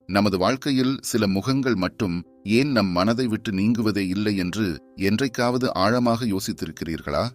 நமது வாழ்க்கையில் சில முகங்கள் மட்டும் ஏன் நம் மனதை விட்டு நீங்குவதே இல்லை என்று என்றைக்காவது ஆழமாக யோசித்திருக்கிறீர்களா?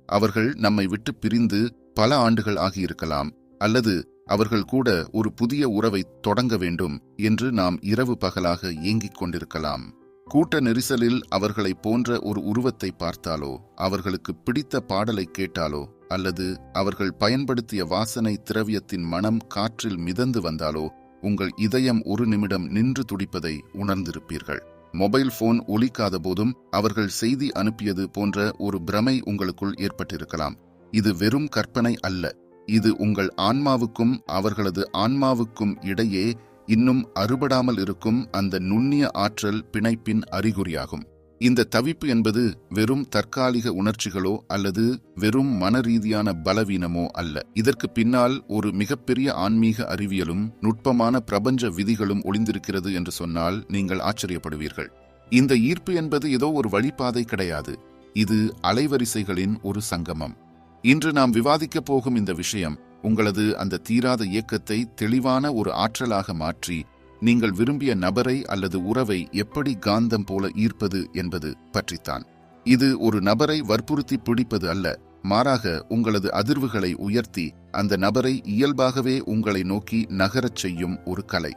அவர்கள் நம்மை விட்டு பிரிந்து பல ஆண்டுகள் ஆகியிருக்கலாம், அல்லது அவர்கள் கூட ஒரு புதிய உறவை தொடங்க வேண்டும் என்று நாம் இரவு பகலாக ஏங்கிக் கொண்டிருக்கலாம். கூட்ட நெரிசலில் அவர்களை போன்ற ஒரு உருவத்தை பார்த்தாலோ, அவர்களுக்கு பிடித்த பாடலை கேட்டாலோ, அல்லது அவர்கள் பயன்படுத்திய வாசனை திரவியத்தின் மனம் காற்றில் மிதந்து வந்தாலோ உங்கள் இதயம் ஒரு நிமிடம் நின்று துடிப்பதை உணர்ந்திருப்பீர்கள். மொபைல் போன் ஒலிக்காத போதும் அவர்கள் செய்தி அனுப்பியது போன்ற ஒரு பிரமை உங்களுக்குள் ஏற்பட்டிருக்கலாம். இது வெறும் கற்பனை அல்ல. இது உங்கள் ஆன்மாவுக்கும் அவர்களது ஆன்மாவுக்கும் இடையே இன்னும் அறுபடாமல் இருக்கும் அந்த நுண்ணிய ஆற்றல் பிணைப்பின் அறிகுறியாகும். இந்த தவிப்பு என்பது வெறும் தற்காலிக உணர்ச்சிகளோ அல்லது வெறும் மனரீதியான பலவீனமோ அல்ல. இதற்கு பின்னால் ஒரு மிகப்பெரிய ஆன்மீக அறிவியலும் நுட்பமான பிரபஞ்ச விதிகளும் ஒளிந்திருக்கிறது என்று சொன்னால் நீங்கள் ஆச்சரியப்படுவீர்கள். இந்த ஈர்ப்பு என்பது ஏதோ ஒரு வழிபாதை கிடையாது. இது அலைவரிசைகளின் ஒரு சங்கமம். இன்று நாம் விவாதிக்கப் போகும் இந்த விஷயம் உங்களது அந்த தீராத இயக்கத்தை தெளிவான ஒரு ஆற்றலாக மாற்றி நீங்கள் விரும்பிய நபரை அல்லது உறவை எப்படி காந்தம் போல ஈர்ப்பது என்பது பற்றித்தான். இது ஒரு நபரை வற்புறுத்தி பிடிப்பது அல்ல, மாறாக உங்களது அதிர்வுகளை உயர்த்தி அந்த நபரை இயல்பாகவே உங்களை நோக்கி நகரச் செய்யும் ஒரு கலை.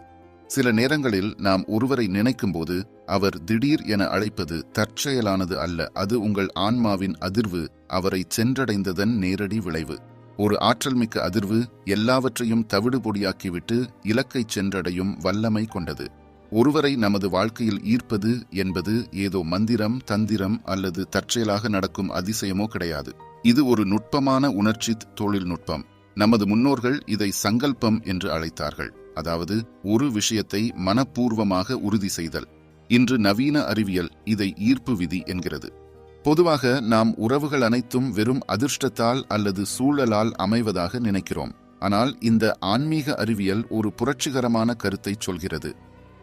சில நேரங்களில் நாம் ஒருவரை நினைக்கும்போது அவர் திடீர் என அழைப்பது தற்செயலானது அல்ல. அது உங்கள் ஆன்மாவின் அதிர்வு அவரை சென்றடைந்ததன் நேரடி விளைவு. ஒரு ஆற்றல்மிக்க அதிர்வு எல்லாவற்றையும் தவிடு பொடியாக்கிவிட்டு இலக்கை சென்றடையும் வல்லமை கொண்டது. ஒருவரை நமது வாழ்க்கையில் ஈர்ப்பது என்பது ஏதோ மந்திரம், தந்திரம் அல்லது தற்செயலாக நடக்கும் அதிசயமோ கிடையாது. இது ஒரு நுட்பமான உணர்ச்சி தொழில்நுட்பம். நமது முன்னோர்கள் இதை சங்கல்பம் என்று அழைத்தார்கள், அதாவது ஒரு விஷயத்தை மனப்பூர்வமாக உறுதி செய்தல். இன்று நவீன அறிவியல் இதை ஈர்ப்பு விதி என்கிறது. பொதுவாக நாம் உறவுகள் அனைத்தும் வெறும் அதிர்ஷ்டத்தால் அல்லது சூழலால் அமைவதாக நினைக்கிறோம். ஆனால் இந்த ஆன்மீக அறிவியல் ஒரு புரட்சிகரமான கருத்தை சொல்கிறது.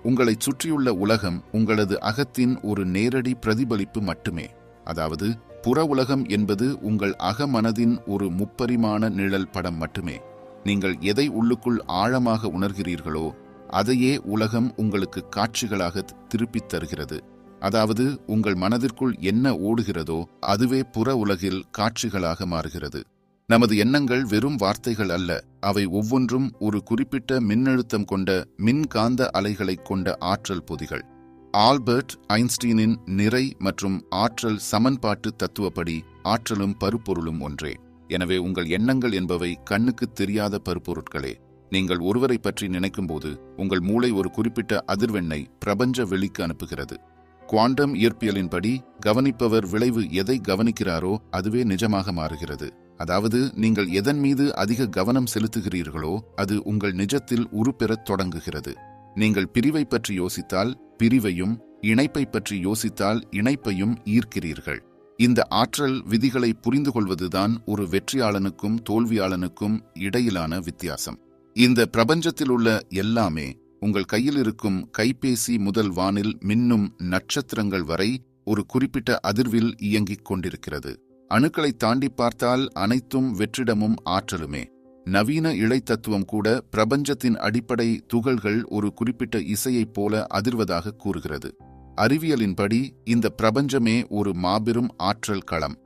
உங்களைச் சுற்றியுள்ள உலகம் உங்களது அகத்தின் ஒரு நேரடி பிரதிபலிப்பு மட்டுமே. அதாவது புற உலகம் என்பது உங்கள் அகமனதின் ஒரு முப்பரிமாண நிழல் படம் மட்டுமே. நீங்கள் எதை உள்ளுக்குள் ஆழமாக உணர்கிறீர்களோ அதையே உலகம் உங்களுக்கு காட்சிகளாக திருப்பித் தருகிறது. அதாவது உங்கள் மனதிற்குள் என்ன ஓடுகிறதோ அதுவே புற உலகில் காட்சிகளாக மாறுகிறது. நமது எண்ணங்கள் வெறும் வார்த்தைகள் அல்ல, அவை ஒவ்வொன்றும் ஒரு குறிப்பிட்ட மின்னழுத்தம் கொண்ட மின்காந்த அலைகளைக் கொண்ட ஆற்றல் பொதிகள். ஆல்பர்ட் ஐன்ஸ்டீனின் நிறை மற்றும் ஆற்றல் சமன்பாட்டு தத்துவப்படி ஆற்றலும் பருப்பொருளும் ஒன்றே. எனவே உங்கள் எண்ணங்கள் என்பவை கண்ணுக்கு தெரியாத பருப்பொருட்களே. நீங்கள் ஒருவரை பற்றி நினைக்கும்போது உங்கள் மூளை ஒரு குறிப்பிட்ட அதிர்வெண்ணை பிரபஞ்ச வெளிக்கு அனுப்புகிறது. குவாண்டம் இயற்பியலின்படி கவனிப்பவர் விளைவு எதை கவனிக்கிறாரோ அதுவே நிஜமாக மாறுகிறது. அதாவது நீங்கள் எதன் மீது அதிக கவனம் செலுத்துகிறீர்களோ அது உங்கள் நிஜத்தில் உருப்பெறத் தொடங்குகிறது. நீங்கள் பிரிவை பற்றி யோசித்தால் பிரிவையும், இணைப்பை பற்றி யோசித்தால் இணைப்பையும் ஈர்க்கிறீர்கள். இந்த ஆற்றல் விதிகளை புரிந்து கொள்வதுதான் ஒரு வெற்றியாளனுக்கும் தோல்வியாளனுக்கும் இடையிலான வித்தியாசம். இந்த பிரபஞ்சத்தில் உள்ள எல்லாமே, உங்கள் கையில் இருக்கும் கைபேசி முதல் வானில் மின்னும் நட்சத்திரங்கள் வரை, ஒரு குறிப்பிட்ட அதிர்வில் இயங்கிக் கொண்டிருக்கிறது. அணுக்களை தாண்டி பார்த்தால் அனைத்தும் வெற்றிடமும் ஆற்றலுமே. நவீன இழை தத்துவம் கூட பிரபஞ்சத்தின் அடிப்படை துகள்கள் ஒரு குறிப்பிட்ட இசையைப் போல அதிர்வதாக கூறுகிறது. அறிவியலின்படி இந்த பிரபஞ்சமே ஒரு மாபெரும் ஆற்றல் களம்.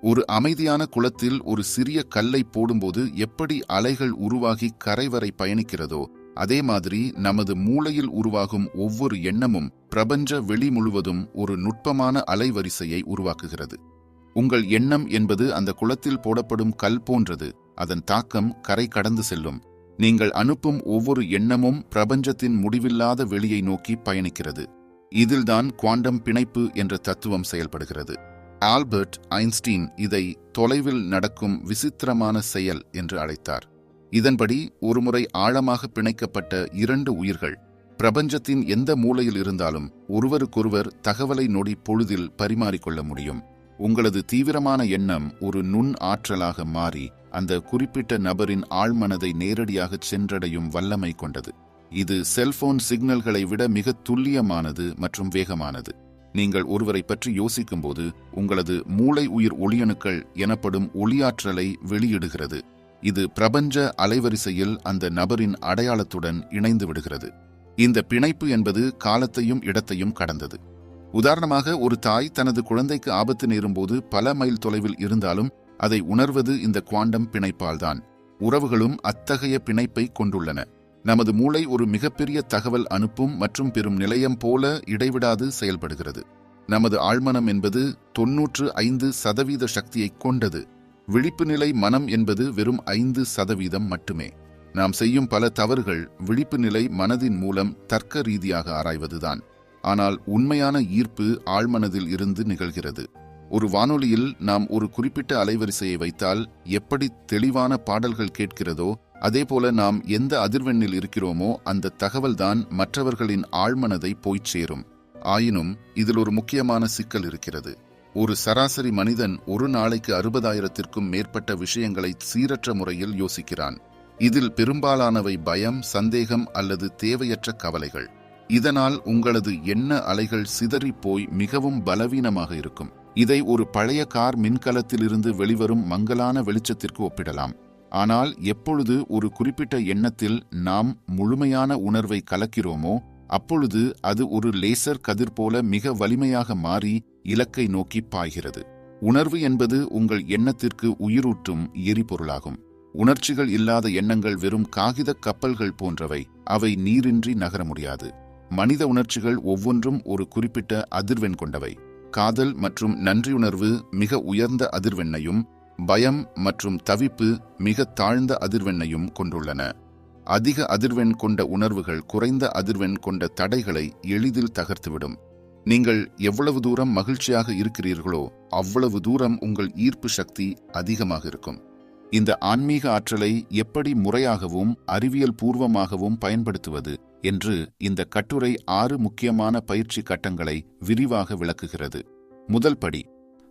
ஒரு அமைதியான குளத்தில் ஒரு சிறிய கல்லை போடும்போது எப்படி அலைகள் உருவாகி கரை வரை பயணிக்கிறதோ அதே மாதிரி நமது மூளையில் உருவாகும் ஒவ்வொரு எண்ணமும் பிரபஞ்ச வெளி முழுவதும் ஒரு நுட்பமான அலைவரிசையை உருவாக்குகிறது. உங்கள் எண்ணம் என்பது அந்த குளத்தில் போடப்படும் கல் போன்றது. அதன் தாக்கம் கரை கடந்து செல்லும். நீங்கள் அனுப்பும் ஒவ்வொரு எண்ணமும் பிரபஞ்சத்தின் முடிவில்லாத வெளியை நோக்கி பயணிக்கிறது. இதில்தான் குவாண்டம் பிணைப்பு என்ற தத்துவம் செயல்படுகிறது. ஆல்பர்ட் ஐன்ஸ்டீன் இதை தொலைவில் நடக்கும் விசித்திரமான செயல் என்று அழைத்தார். இதன்படி ஒருமுறை ஆழமாக பிணைக்கப்பட்ட இரண்டு உயிர்கள் பிரபஞ்சத்தின் எந்த மூலையில் இருந்தாலும் ஒருவருக்கொருவர் தகவலை நொடி பொழுதில் பரிமாறிக்கொள்ள முடியும். உங்களது தீவிரமான எண்ணம் ஒரு நுண் ஆற்றலாக மாறி அந்த குறிப்பிட்ட நபரின் ஆழ்மனதை நேரடியாக சென்றடையும் வல்லமை கொண்டது. இது செல்போன் சிக்னல்களை விட மிக துல்லியமானது மற்றும் வேகமானது. நீங்கள் ஒருவரை பற்றி யோசிக்கும்போது உங்களது மூளை உயிர் ஒளியணுக்கள் எனப்படும் ஒளியாற்றலை வெளியிடுகிறது. இது பிரபஞ்ச அலைவரிசையில் அந்த நபரின் அடையாளத்துடன் இணைந்து விடுகிறது. இந்த பிணைப்பு என்பது காலத்தையும் இடத்தையும் கடந்தது. உதாரணமாக, ஒரு தாய் தனது குழந்தைக்கு ஆபத்து நேரும்போது பல மைல் தொலைவில் இருந்தாலும் அதை உணர்வது இந்த குவாண்டம் பிணைப்பால்தான். உறவுகளும் அத்தகைய பிணைப்பை கொண்டுள்ளன. நமது மூளை ஒரு மிகப்பெரிய தகவல் அனுப்பும் மற்றும் பெறும் நிலையம் போல இடைவிடாது செயல்படுகிறது. நமது ஆழ்மனம் என்பது 95% சக்தியை கொண்டது. விழிப்பு நிலை மனம் என்பது வெறும் 5% மட்டுமே. நாம் செய்யும் பல தவறுகள் விழிப்பு நிலை மனதின் மூலம் தர்க்க ரீதியாக ஆராய்வதுதான். ஆனால் உண்மையான ஈர்ப்பு ஆழ்மனதில் இருந்து நிகழ்கிறது. ஒரு வானொலியில் நாம் ஒரு குறிப்பிட்ட அலைவரிசையை வைத்தால் எப்படி தெளிவான பாடல்கள் கேட்கிறதோ, அதேபோல நாம் எந்த அதிர்வெண்ணில் இருக்கிறோமோ அந்த தகவல்தான் மற்றவர்களின் ஆழ்மனதை போய்ச் சேரும். ஆயினும் இதில் ஒரு முக்கியமான சிக்கல் இருக்கிறது. ஒரு சராசரி மனிதன் ஒரு நாளைக்கு 60,000க்கும் மேற்பட்ட விஷயங்களை சீரற்ற முறையில் யோசிக்கிறான். இதில் பெரும்பாலானவை பயம், சந்தேகம் அல்லது தேவையற்ற கவலைகள். இதனால் உங்களது எண்ண அலைகள் சிதறிப் போய் மிகவும் பலவீனமாக இருக்கும். இதை ஒரு பழைய கார் மின்கலத்திலிருந்து வெளிவரும் மங்கலான வெளிச்சத்திற்கு ஒப்பிடலாம். ஆனால் எப்பொழுது ஒரு குறிப்பிட்ட எண்ணத்தில் நாம் முழுமையான உணர்வை கலக்கிறோமோ அப்பொழுது அது ஒரு லேசர் கதிர் போல மிக வலிமையாக மாறி இலக்கை நோக்கி பாய்கிறது. உணர்வு என்பது உங்கள் எண்ணத்திற்கு உயிரூட்டும் எரிபொருளாகும். உணர்ச்சிகள் இல்லாத எண்ணங்கள் வெறும் காகித கப்பல்கள் போன்றவை. அவை நீரின்றி நகர முடியாது. மனித உணர்ச்சிகள் ஒவ்வொன்றும் ஒரு குறிப்பிட்ட அதிர்வெண் கொண்டவை. காதல் மற்றும் நன்றியுணர்வு மிக உயர்ந்த அதிர்வெண்ணையும், பயம் மற்றும் தவிப்பு மிக தாழ்ந்த அதிர்வெண்ணையும் கொண்டுள்ளன. அதிக அதிர்வெண் கொண்ட உணர்வுகள் குறைந்த அதிர்வெண் கொண்ட தடைகளை எளிதில் தகர்த்துவிடும். நீங்கள் எவ்வளவு தூரம் மகிழ்ச்சியாக இருக்கிறீர்களோ அவ்வளவு தூரம் உங்கள் ஈர்ப்பு சக்தி அதிகமாக இருக்கும். இந்த ஆன்மீக ஆற்றலை எப்படி முறையாகவும் அறிவியல் பூர்வமாகவும் பயன்படுத்துவது என்று இந்த கட்டுரை 6 முக்கியமான பயிற்சி கட்டங்களை விரிவாக விளக்குகிறது. முதல் படி,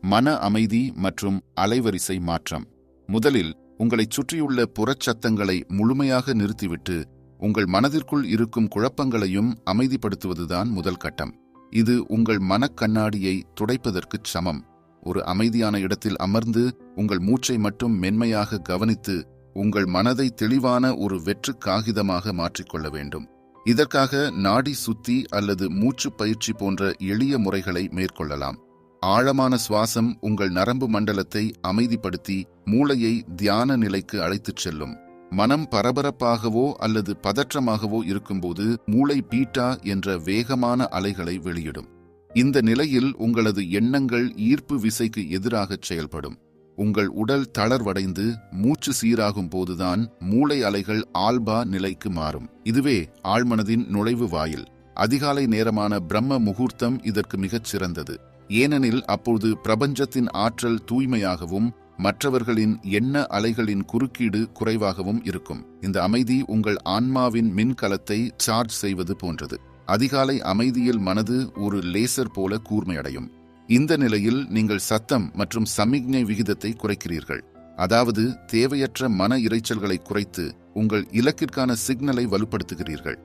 மன அமைதி மற்றும் அலைவரிசை மாற்றம். முதலில் உங்களைச் சுற்றியுள்ள புறச்சத்தங்களை முழுமையாக நிறுத்திவிட்டு உங்கள் மனதிற்குள் இருக்கும் குழப்பங்களையும் அமைதிப்படுத்துவதுதான் முதல் கட்டம். இது உங்கள் மனக்கண்ணாடியை துடைப்பதற்குச் சமம். ஒரு அமைதியான இடத்தில் அமர்ந்து உங்கள் மூச்சை மட்டும் மென்மையாக கவனித்து உங்கள் மனதை தெளிவான ஒரு வெற்று காகிதமாக மாற்றிக்கொள்ள வேண்டும். இதற்காக நாடி சுத்தி அல்லது மூச்சு பயிற்சி போன்ற எளிய முறைகளை மேற்கொள்ளலாம். ஆழமான சுவாசம் உங்கள் நரம்பு மண்டலத்தை அமைதிப்படுத்தி மூளையை தியான நிலைக்கு அழைத்துச் செல்லும். மனம் பரபரப்பாகவோ அல்லது பதற்றமாகவோ இருக்கும்போது மூளை பீட்டா என்ற வேகமான அலைகளை வெளியிடும். இந்த நிலையில் உங்களது எண்ணங்கள் ஈர்ப்பு விசைக்கு எதிராகச் செயல்படும். உங்கள் உடல் தளர்வடைந்து மூச்சு சீராகும் போதுதான் மூளை அலைகள் ஆல்பா நிலைக்கு மாறும். இதுவே ஆழ்மனதின் நுழைவு வாயில். அதிகாலை நேரமான பிரம்ம முகூர்த்தம் இதற்கு மிகச் சிறந்தது. ஏனெனில் அப்போது பிரபஞ்சத்தின் ஆற்றல் தூய்மையாகவும் மற்றவர்களின் எண்ண அலைகளின் குறுக்கீடு குறைவாகவும் இருக்கும். இந்த அமைதி உங்கள் ஆன்மாவின் மின்கலத்தை சார்ஜ் செய்வது போன்றது. அதிகாலை அமைதியில் மனது ஒரு லேசர் போல கூர்மையடையும். இந்த நிலையில் நீங்கள் சத்தம் மற்றும் சமிக்ஞை விகிதத்தை குறைக்கிறீர்கள். அதாவது தேவையற்ற மன இரைச்சல்களை குறைத்து உங்கள் இலக்கிற்கான சிக்னலை வலுப்படுத்துகிறீர்கள்.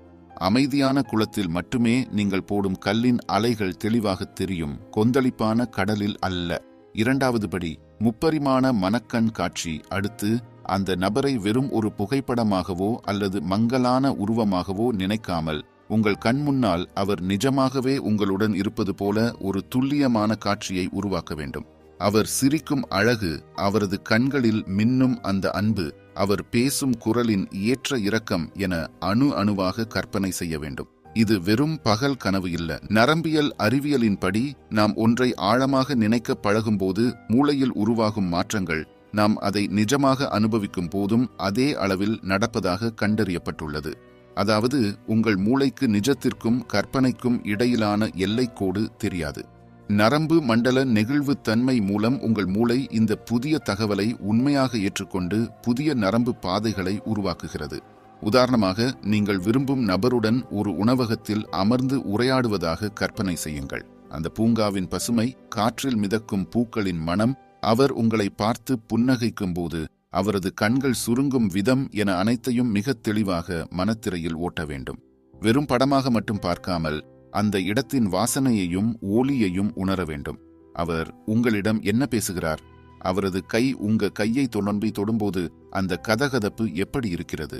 அமைதியான குளத்தில் மட்டுமே நீங்கள் போடும் கல்லின் அலைகள் தெளிவாக தெரியும், கொந்தளிப்பான கடலில் அல்ல. இரண்டாவது படி, முப்பரிமாண மனக்கண் காட்சி. அடுத்து அந்த நபரை வெறும் ஒரு புகைப்படமாகவோ அல்லது மங்கலான உருவமாகவோ நினைக்காமல் உங்கள் கண் முன்னால் அவர் நிஜமாகவே உங்களுடன் இருப்பது போல ஒரு துல்லியமான காட்சியை உருவாக்க வேண்டும். அவர் சிரிக்கும் அழகு, அவரது கண்களில் மின்னும் அந்த அன்பு, அவர் பேசும் குரலின் ஏற்ற இரக்கம் என அணு அணுவாக கற்பனை செய்ய வேண்டும். இது வெறும் பகல் கனவு இல்ல. நரம்பியல் அறிவியலின்படி நாம் ஒன்றை ஆழமாக நினைக்க பழகும்போது மூளையில் உருவாகும் மாற்றங்கள் நாம் அதை நிஜமாக அனுபவிக்கும் போதும் அதே அளவில் நடப்பதாக கண்டறியப்பட்டுள்ளது. அதாவது உங்கள் மூளைக்கு நிஜத்திற்கும் கற்பனைக்கும் இடையிலான எல்லைக்கோடு தெரியாது. நரம்பு மண்டல நெகிழ்வு தன்மை மூலம் உங்கள் மூளை இந்த புதிய தகவலை உண்மையாக ஏற்றுக்கொண்டு புதிய நரம்பு பாதைகளை உருவாக்குகிறது. உதாரணமாக, நீங்கள் விரும்பும் நபருடன் ஒரு உணவகத்தில் அமர்ந்து உரையாடுவதாக கற்பனை செய்யுங்கள். அந்த பூங்காவின் பசுமை, காற்றில் மிதக்கும் பூக்களின் மனம், அவர் உங்களை பார்த்து புன்னகைக்கும் போது அவரது கண்கள் சுருங்கும் விதம் என அனைத்தையும் மிக தெளிவாக மனத்திரையில் ஓட்ட வேண்டும். வெறும் படமாக மட்டும் பார்க்காமல் அந்த இடத்தின் வாசனையையும் ஒலியையும் உணர வேண்டும். அவர் உங்களிடம் என்ன பேசுகிறார்? அவரது கை உங்க கையை தொடும்போது அந்த கதகதப்பு எப்படி இருக்கிறது?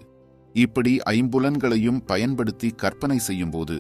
இப்படி ஐம்புலன்களையும் பயன்படுத்தி கற்பனை செய்யும்போது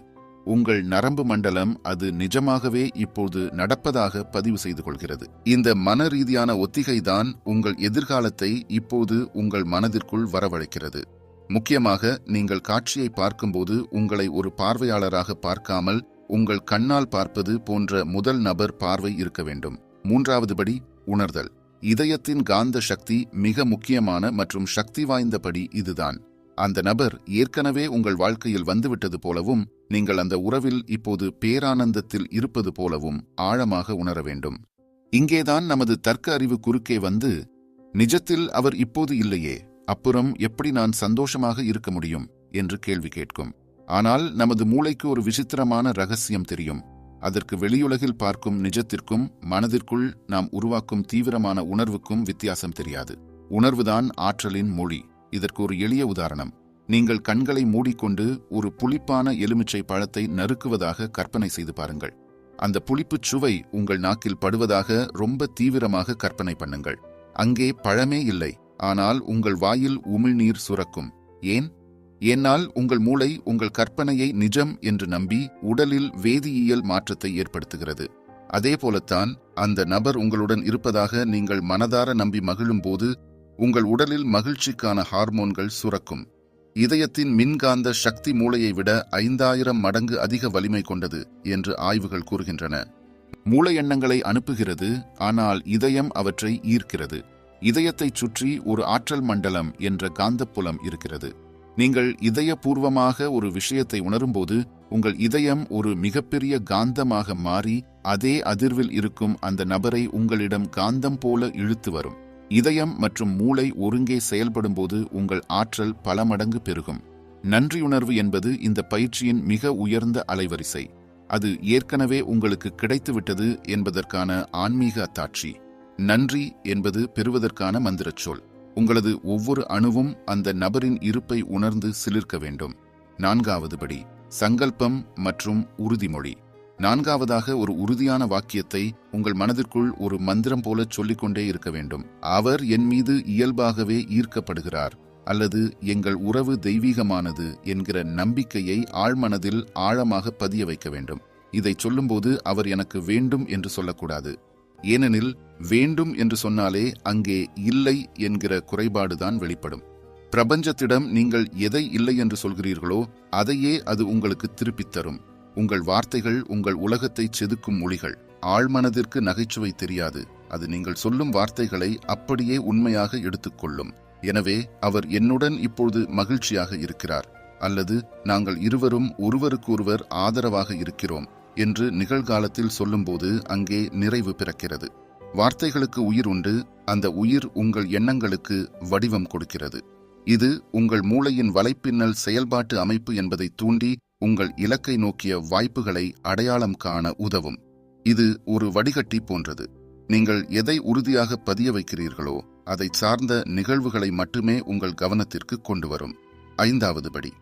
உங்கள் நரம்பு மண்டலம் அது நிஜமாகவே இப்போது நடப்பதாக பதிவு செய்து கொள்கிறது. இந்த மன ரீதியான ஒத்திகைதான் உங்கள் எதிர்காலத்தை இப்போது உங்கள் மனதிற்குள் வரவழைக்கிறது. முக்கியமாக நீங்கள் காட்சியை பார்க்கும்போது உங்களை ஒரு பார்வையாளராக பார்க்காமல் உங்கள் கண்ணால் பார்ப்பது போன்ற முதல் நபர் பார்வை இருக்க வேண்டும். மூன்றாவது படி உணர்தல். இதயத்தின் காந்த சக்தி மிக முக்கியமான மற்றும் சக்தி வாய்ந்த படி இதுதான். அந்த நபர் ஏற்கனவே உங்கள் வாழ்க்கையில் வந்துவிட்டது போலவும் நீங்கள் அந்த உறவில் இப்போது பேரானந்தத்தில் இருப்பது போலவும் ஆழமாக உணர வேண்டும். இங்கேதான் நமது தர்க்க அறிவு குறுக்கே வந்து, நிஜத்தில் அவர் இப்போது இல்லையே, அப்புறம் எப்படி நான் சந்தோஷமாக இருக்க முடியும் என்று கேள்வி கேட்கும். ஆனால் நமது மூளைக்கு ஒரு விசித்திரமான ரகசியம் தெரியும். அதற்கு வெளியுலகில் பார்க்கும் நிஜத்திற்கும் மனதிற்குள் நாம் உருவாக்கும் தீவிரமான உணர்வுக்கும் வித்தியாசம் தெரியாது. உணர்வுதான் ஆற்றலின் மொழி. இதற்கு ஒரு எளிய உதாரணம். நீங்கள் கண்களை மூடிக்கொண்டு ஒரு புளிப்பான எலுமிச்சை பழத்தை நறுக்குவதாக கற்பனை செய்து பாருங்கள். அந்த புளிப்புச் சுவை உங்கள் நாக்கில் படுவதாக ரொம்ப தீவிரமாக கற்பனை பண்ணுங்கள். அங்கே பழமே இல்லை, ஆனால் உங்கள் வாயில் உமிழ்நீர் சுரக்கும். ஏன்? ஏனால் உங்கள் மூளை உங்கள் கற்பனையை நிஜம் என்று நம்பி உடலில் வேதியியல் மாற்றத்தை ஏற்படுத்துகிறது. அதே போலத்தான் அந்த நபர் உங்களுடன் இருப்பதாக நீங்கள் மனதார நம்பி மகிழும்போது உங்கள் உடலில் மகிழ்ச்சிக்கான ஹார்மோன்கள் சுரக்கும். இதயத்தின் மின்காந்த சக்தி மூளையை விட 5000 மடங்கு அதிக வலிமை கொண்டது என்று ஆய்வுகள் கூறுகின்றன. மூளை எண்ணங்களை அனுப்புகிறது, ஆனால் இதயம் அவற்றை ஈர்க்கிறது. இதயத்தைச் சுற்றி ஒரு ஆற்றல் மண்டலம் என்ற காந்தப்புலம் இருக்கிறது. நீங்கள் இதயபூர்வமாக ஒரு விஷயத்தை உணரும்போது உங்கள் இதயம் ஒரு மிகப்பெரிய காந்தமாக மாறி அதே அதிர்வில் இருக்கும் அந்த நபரை உங்களிடம் காந்தம் போல இழுத்து வரும். இதயம் மற்றும் மூளை ஒருங்கே செயல்படும்போது உங்கள் ஆற்றல் பல மடங்கு பெருகும். நன்றியுணர்வு என்பது இந்த பயிற்சியின் மிக உயர்ந்த அலைவரிசை. அது ஏற்கனவே உங்களுக்கு கிடைத்துவிட்டது என்பதற்கான ஆன்மீக அத்தாட்சி. நன்றி என்பது பெறுவதற்கான மந்திரச்சொல். உங்களது ஒவ்வொரு அணுவும் அந்த நபரின் இருப்பை உணர்ந்து சிலிர்க்க வேண்டும். நான்காவது படி சங்கல்பம் மற்றும் உறுதிமொழி. நான்காவதாக ஒரு உறுதியான வாக்கியத்தை உங்கள் மனதிற்குள் ஒரு மந்திரம் போல சொல்லிக்கொண்டே இருக்க வேண்டும். அவர் என் மீது இயல்பாகவே ஈர்க்கப்படுகிறார், அல்லது எங்கள் உறவு தெய்வீகமானது என்கிற நம்பிக்கையை ஆழ்மனதில் ஆழமாக பதிய வைக்க வேண்டும். இதை சொல்லும்போது அவர் எனக்கு வேண்டும் என்று சொல்லக்கூடாது. ஏனெனில் வேண்டும் என்று சொன்னாலே அங்கே இல்லை என்கிற குறைபாடுதான் வெளிப்படும். பிரபஞ்சத்திடம் நீங்கள் எதை இல்லை என்று சொல்கிறீர்களோ அதையே அது உங்களுக்கு திருப்பித் தரும். உங்கள் வார்த்தைகள் உங்கள் உலகத்தை செதுக்கும் மொழிகள். ஆழ்மனதிற்கு நகைச்சுவை தெரியாது. அது நீங்கள் சொல்லும் வார்த்தைகளை அப்படியே உண்மையாக எடுத்துக்கொள்ளும். எனவே அவர் என்னுடன் இப்பொழுது மகிழ்ச்சியாக இருக்கிறார், அல்லது நாங்கள் இருவரும் ஒருவருக்கொருவர் ஆதரவாக இருக்கிறோம் என்று நிகழ்காலத்தில் சொல்லும்போது அங்கே நிறைவு பிறக்கிறது. வார்த்தைகளுக்கு உயிர் உண்டு. அந்த உயிர் உங்கள் எண்ணங்களுக்கு வடிவம் கொடுக்கிறது. இது உங்கள் மூளையின் வலைப்பின்னல் செயல்பாட்டு அமைப்பு என்பதை தூண்டி உங்கள் இலக்கை நோக்கிய வாய்ப்புகளை அடையாளம் காண உதவும். இது ஒரு வடிகட்டி போன்றது. நீங்கள் எதை உறுதியாக பதிய வைக்கிறீர்களோ அதை சார்ந்த நிகழ்வுகளை மட்டுமே உங்கள் கவனத்திற்கு கொண்டு வரும். ஐந்தாவது படி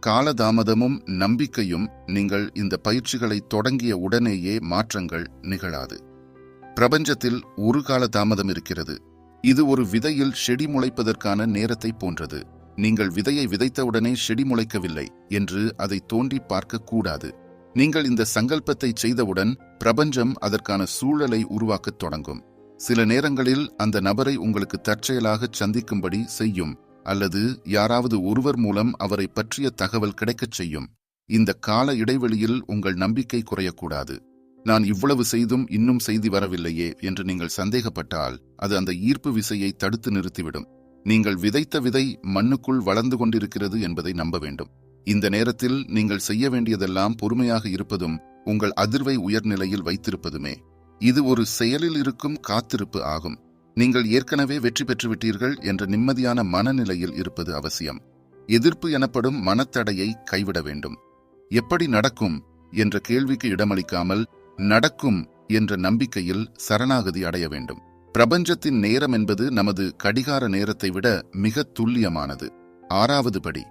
காலதாமதமும் நம்பிக்கையும். நீங்கள் இந்த பயிற்சிகளை தொடங்கிய உடனேயே மாற்றங்கள் நிகழாது. பிரபஞ்சத்தில் ஒரு கால தாமதம் இருக்கிறது. இது ஒரு விதையில் செடி முளைப்பதற்கான நேரத்தை போன்றது. நீங்கள் விதையை விதைத்தவுடனே செடி முளைக்கவில்லை என்று அதை தோண்டி பார்க்க கூடாது. நீங்கள் இந்த சங்கல்பத்தை செய்தவுடன் பிரபஞ்சம் அதற்கான சூழலை உருவாக்கத் தொடங்கும். சில நேரங்களில் அந்த நபரை உங்களுக்கு தற்செயலாக சந்திக்கும்படி செய்யும், அல்லது யாராவது ஒருவர் மூலம் அவரை பற்றிய தகவல் கிடைக்கச் செய்யும். இந்த கால இடைவெளியில் உங்கள் நம்பிக்கை குறையக்கூடாது. நான் இவ்வளவு செய்தும் இன்னும் செய்தி வரவில்லையே என்று நீங்கள் சந்தேகப்பட்டால் அது அந்த ஈர்ப்பு விசையை தடுத்து நிறுத்திவிடும். நீங்கள் விதைத்த விதை மண்ணுக்குள் வளர்ந்து கொண்டிருக்கிறது என்பதை நம்ப வேண்டும். இந்த நேரத்தில் நீங்கள் செய்ய வேண்டியதெல்லாம் பொறுமையாக இருப்பதும் உங்கள் அதிர்வை உயர்நிலையில் வைத்திருப்பதுமே. இது ஒரு செயலில் இருக்கும் காத்திருப்பு ஆகும். நீங்கள் ஏற்கனவே வெற்றி பெற்றுவிட்டீர்கள் என்ற நிம்மதியான மனநிலையில் இருப்பது அவசியம். எதிர்ப்பு எனப்படும் மனத்தடையை கைவிட வேண்டும். எப்படி நடக்கும் என்ற கேள்விக்கு இடமளிக்காமல் நடக்கும் என்ற நம்பிக்கையில் சரணாகதி அடைய வேண்டும். பிரபஞ்சத்தின் நேரம் என்பது நமது கடிகார நேரத்தை விட மிக துல்லியமானது. ஆறாவது படி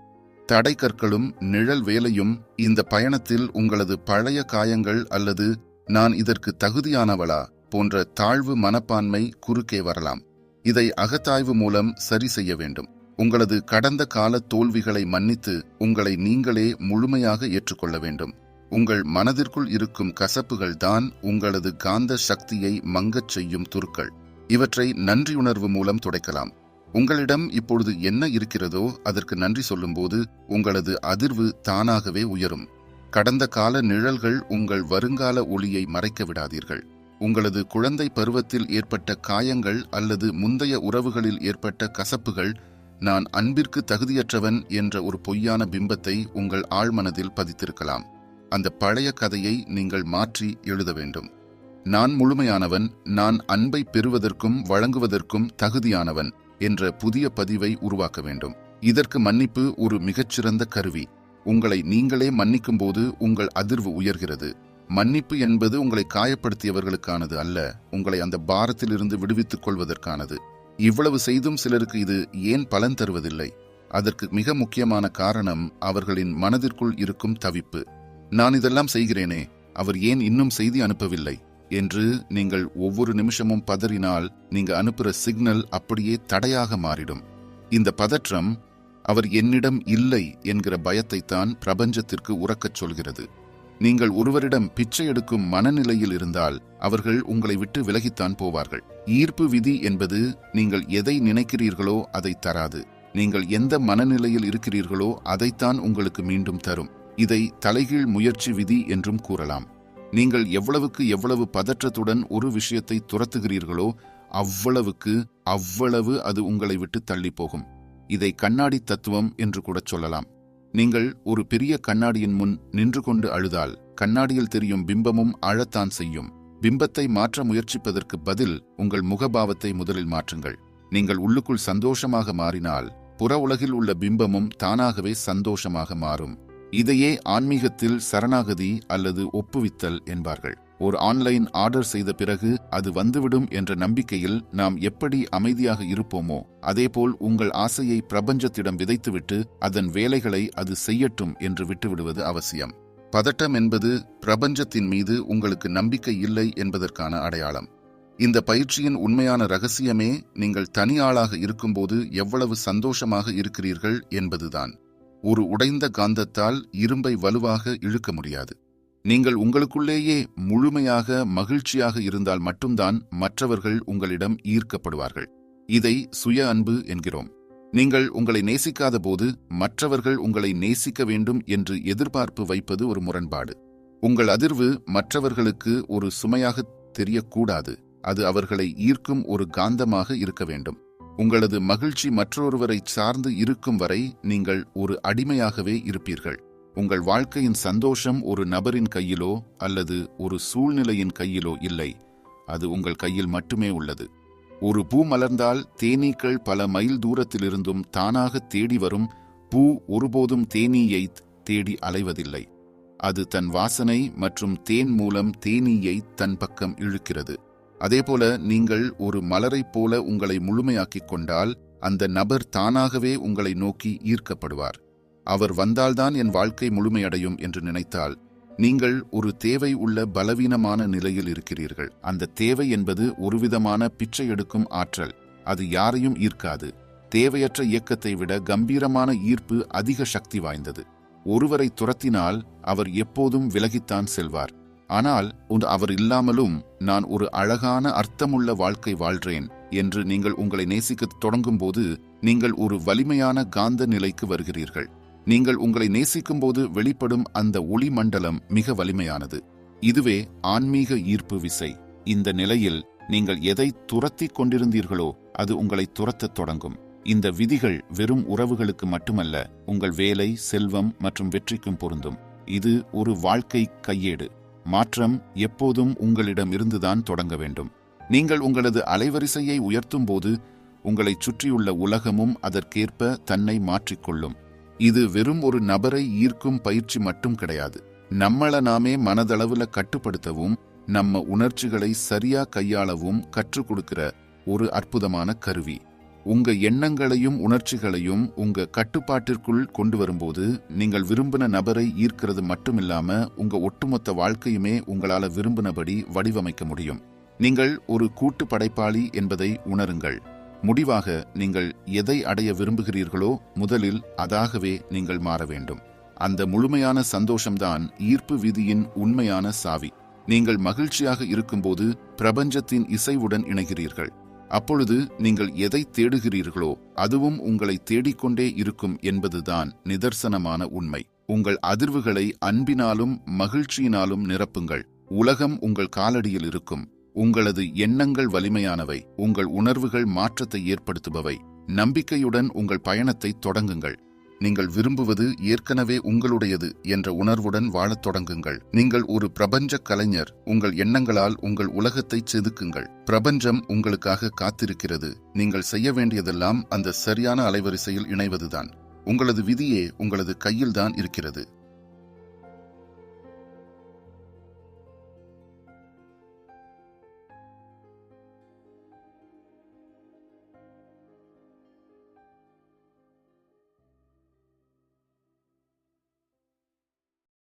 தடை கற்களும் நிழல் வேலையும். இந்த பயணத்தில் உங்களது பழைய காயங்கள் அல்லது நான் இதற்கு தகுதியானவளா போன்ற தாழ்வு மனப்பான்மை குறுக்கே வரலாம். இதை அகத்தாய்வு மூலம் சரி செய்ய வேண்டும். உங்களது கடந்த கால தோல்விகளை மன்னித்து உங்களை நீங்களே முழுமையாக ஏற்றுக்கொள்ள வேண்டும். உங்கள் மனதிற்குள் இருக்கும் கசப்புகள் தான் உங்களது காந்த சக்தியை மங்கச் செய்யும் துருக்கள். இவற்றை நன்றியுணர்வு மூலம் துடைக்கலாம். உங்களிடம் இப்பொழுது என்ன இருக்கிறதோ அதற்கு நன்றி சொல்லும்போது உங்களது அதிர்வு தானாகவே உயரும். கடந்த கால நிழல்கள் உங்கள் வருங்கால ஒளியை மறைக்க விடாதீர்கள். உங்களது குழந்தை பருவத்தில் ஏற்பட்ட காயங்கள் அல்லது முந்தைய உறவுகளில் ஏற்பட்ட கசப்புகள் நான் அன்பிற்கு தகுதியற்றவன் என்ற ஒரு பொய்யான பிம்பத்தை உங்கள் ஆழ்மனதில் பதித்திருக்கலாம். அந்த பழைய கதையை நீங்கள் மாற்றி எழுத வேண்டும். நான் முழுமையானவன், நான் அன்பை பெறுவதற்கும் வழங்குவதற்கும் தகுதியானவன் என்ற புதிய பதிவை உருவாக்க வேண்டும். இதற்கு மன்னிப்பு ஒரு மிகச்சிறந்த கருவி. உங்களை நீங்களே மன்னிக்கும் போது உங்கள் அதிர்வு உயர்கிறது. மன்னிப்பு என்பது உங்களை காயப்படுத்தியவர்களுக்கானது அல்ல, உங்களை அந்த பாரத்திலிருந்து விடுவித்துக் கொள்வதற்கானது. இவ்வளவு செய்தும் சிலருக்கு இது ஏன் பலன் தருவதில்லை? அதற்கு மிக முக்கியமான காரணம் அவர்களின் மனதிற்குள் இருக்கும் தவிப்பு. நான் இதெல்லாம் செய்கிறேனே, அவர் ஏன் இன்னும் செய்தி அனுப்பவில்லை என்று நீங்கள் ஒவ்வொரு நிமிஷமும் பதறினால் நீங்க அனுப்புற சிக்னல் அப்படியே தடையாக மாறிடும். இந்த பதற்றம் அவர் என்னிடம் இல்லை என்கிற பயத்தைத்தான் பிரபஞ்சத்திற்கு உரக்கச் சொல்கிறது. நீங்கள் ஒருவரிடம் பிச்சை எடுக்கும் மனநிலையில் இருந்தால் அவர்கள் உங்களை விட்டு விலகித்தான் போவார்கள். ஈர்ப்பு விதி என்பது நீங்கள் எதை நினைக்கிறீர்களோ அதை தராது. நீங்கள் எந்த மனநிலையில் இருக்கிறீர்களோ அதைத்தான் உங்களுக்கு மீண்டும் தரும். இதை தலைகீழ் முயற்சி விதி என்றும் கூறலாம். நீங்கள் எவ்வளவு பதற்றத்துடன் ஒரு விஷயத்தை துரத்துகிறீர்களோ அவ்வளவு அது உங்களை விட்டு தள்ளி போகும். இதை கண்ணாடி தத்துவம் என்று கூட சொல்லலாம். நீங்கள் ஒரு பெரிய கண்ணாடியின் முன் நின்று கொண்டு அழுதால் கண்ணாடியில் தெரியும் பிம்பமும் அழத்தான் செய்யும். பிம்பத்தை மாற்ற முயற்சிப்பதற்கு பதில் உங்கள் முகபாவத்தை முதலில் மாற்றுங்கள். நீங்கள் உள்ளுக்குள் சந்தோஷமாக மாறினால் புற உலகில் உள்ள பிம்பமும் தானாகவே சந்தோஷமாக மாறும். இதையே ஆன்மீகத்தில் சரணாகதி அல்லது ஒப்புவித்தல் என்பார்கள். ஒரு ஆன்லைன் ஆர்டர் செய்த பிறகு அது வந்துவிடும் என்ற நம்பிக்கையில் நாம் எப்படி அமைதியாக இருப்போமோ அதேபோல் உங்கள் ஆசையை பிரபஞ்சத்திடம் விதைத்துவிட்டு அதன் வேலைகளை அது செய்யட்டும் என்று விட்டுவிடுவது அவசியம். பதட்டம் என்பது பிரபஞ்சத்தின் மீது உங்களுக்கு நம்பிக்கை இல்லை என்பதற்கான அடையாளம். இந்த பயிற்சியின் உண்மையான ரகசியமே நீங்கள் தனி ஆளாக இருக்கும்போது எவ்வளவு சந்தோஷமாக இருக்கிறீர்கள் என்பதுதான். ஒரு உடைந்த காந்தத்தால் இரும்பை வலுவாக இழுக்க முடியாது. நீங்கள் உங்களுக்குள்ளேயே முழுமையாக மகிழ்ச்சியாக இருந்தால் மட்டும்தான் மற்றவர்கள் உங்களிடம் ஈர்க்கப்படுவார்கள். இதை சுய அன்பு என்கிறோம். நீங்கள் உங்களை நேசிக்காத போது மற்றவர்கள் உங்களை நேசிக்க வேண்டும் என்று எதிர்பார்ப்பு வைப்பது ஒரு முரண்பாடு. உங்கள் அதிர்வு மற்றவர்களுக்கு ஒரு சுமையாக தெரியக்கூடாது. அது அவர்களை ஈர்க்கும் ஒரு காந்தமாக இருக்க வேண்டும். உங்களது மகிழ்ச்சி மற்றொருவரை சார்ந்து இருக்கும் வரை நீங்கள் ஒரு அடிமையாகவே இருப்பீர்கள். உங்கள் வாழ்க்கையின் சந்தோஷம் ஒரு நபரின் கையிலோ அல்லது ஒரு சூழ்நிலையின் கையிலோ இல்லை, அது உங்கள் கையில் மட்டுமே உள்ளது. ஒரு பூ மலர்ந்தால் தேனீக்கள் பல மைல் தூரத்திலிருந்தும் தானாக தேடி வரும். பூ ஒருபோதும் தேனீயை தேடி அலைவதில்லை. அது தன் வாசனை மற்றும் தேன் மூலம் தேனீயை தன் பக்கம் இழுக்கிறது. அதேபோல நீங்கள் ஒரு மலரைப் போல உங்களை முழுமையாக்கிக் கொண்டால் அந்த நபர் தானாகவே உங்களை நோக்கி ஈர்க்கப்படுவார். அவர் வந்தால்தான் என் வாழ்க்கை முழுமையடையும் என்று நினைத்தால் நீங்கள் ஒரு தேவை உள்ள பலவீனமான நிலையில் இருக்கிறீர்கள். அந்த தேவை என்பது ஒருவிதமான பிச்சை எடுக்கும் ஆற்றல். அது யாரையும் ஈர்க்காது. தேவையற்ற இயக்கத்தை விட கம்பீரமான ஈர்ப்பு அதிக சக்தி வாய்ந்தது. ஒருவரை துரத்தினால் அவர் எப்போதும் விலகித்தான் செல்வார். ஆனால் அவர் இல்லாமலும் நான் ஒரு அழகான அர்த்தமுள்ள வாழ்க்கை வாழ்றேன் என்று நீங்கள் உங்களை நேசிக்கத் தொடங்கும் போது நீங்கள் ஒரு வலிமையான காந்த நிலைக்கு வருகிறீர்கள். நீங்கள் உங்களை நேசிக்கும் போது வெளிப்படும் அந்த ஒளி மண்டலம் மிக வலிமையானது. இதுவே ஆன்மீக ஈர்ப்பு விசை. இந்த நிலையில் நீங்கள் எதை துரத்திக் கொண்டிருந்தீர்களோ அது உங்களை துரத்தத் தொடங்கும். இந்த விதிகள் வெறும் உறவுகளுக்கு மட்டுமல்ல, உங்கள் வேலை, செல்வம் மற்றும் வெற்றிக்கும் பொருந்தும். இது ஒரு வாழ்க்கை கையேடு. மாற்றம் எப்போதும் உங்களிடம் இருந்துதான் தொடங்க வேண்டும். நீங்கள் உங்களது அலைவரிசையை உயர்த்தும் போது உங்களைச் சுற்றியுள்ள உலகமும் அதற்கேற்ப தன்னை மாற்றிக்கொள்ளும். இது வெறும் ஒரு நபரை ஈர்க்கும் பயிற்சி மட்டும் கிடையாது. நம்மள நாமே மனதளவுல கட்டுப்படுத்தவும் நம்ம உணர்ச்சிகளை சரியா கையாளவும் கற்றுக் கொடுக்கிற ஒரு அற்புதமான கருவி. உங்க எண்ணங்களையும் உணர்ச்சிகளையும் உங்க கட்டுப்பாட்டிற்குள் கொண்டு வரும்போது நீங்கள் விரும்பின நபரை ஈர்க்கிறது மட்டுமில்லாம உங்க ஒட்டுமொத்த வாழ்க்கையுமே உங்களால விரும்பினபடி வடிவமைக்க முடியும். நீங்கள் ஒரு கூட்டு படைப்பாளி என்பதை உணருங்கள். முடிவாக நீங்கள் எதை அடைய விரும்புகிறீர்களோ முதலில் அதாகவே நீங்கள் மாற வேண்டும். அந்த முழுமையான சந்தோஷம்தான் ஈர்ப்பு விதியின் உண்மையான சாவி. நீங்கள் மகிழ்ச்சியாக இருக்கும்போது பிரபஞ்சத்தின் இசைவுடன் இணைகிறீர்கள். அப்பொழுது நீங்கள் எதை தேடுகிறீர்களோ அதுவும் உங்களை தேடிக்கொண்டே இருக்கும் என்பதுதான் நிதர்சனமான உண்மை. உங்கள் அதிர்வுகளை அன்பினாலும் மகிழ்ச்சியினாலும் நிரப்புங்கள். உலகம் உங்கள் காலடியில் இருக்கும். உங்களது எண்ணங்கள் வலிமையானவை. உங்கள் உணர்வுகள் மாற்றத்தை ஏற்படுத்துபவை. நம்பிக்கையுடன் உங்கள் பயணத்தை தொடங்குங்கள். நீங்கள் விரும்புவது ஏற்கனவே உங்களுடையது என்ற உணர்வுடன் வாழத் தொடங்குங்கள். நீங்கள் ஒரு பிரபஞ்ச கலைஞர். உங்கள் எண்ணங்களால் உங்கள் உலகத்தை செதுக்குங்கள். பிரபஞ்சம் உங்களுக்காக காத்திருக்கிறது. நீங்கள் செய்ய வேண்டியதெல்லாம் அந்த சரியான அலைவரிசையில் இணைவதுதான். உங்களது விதியே உங்களது கையில்தான் இருக்கிறது.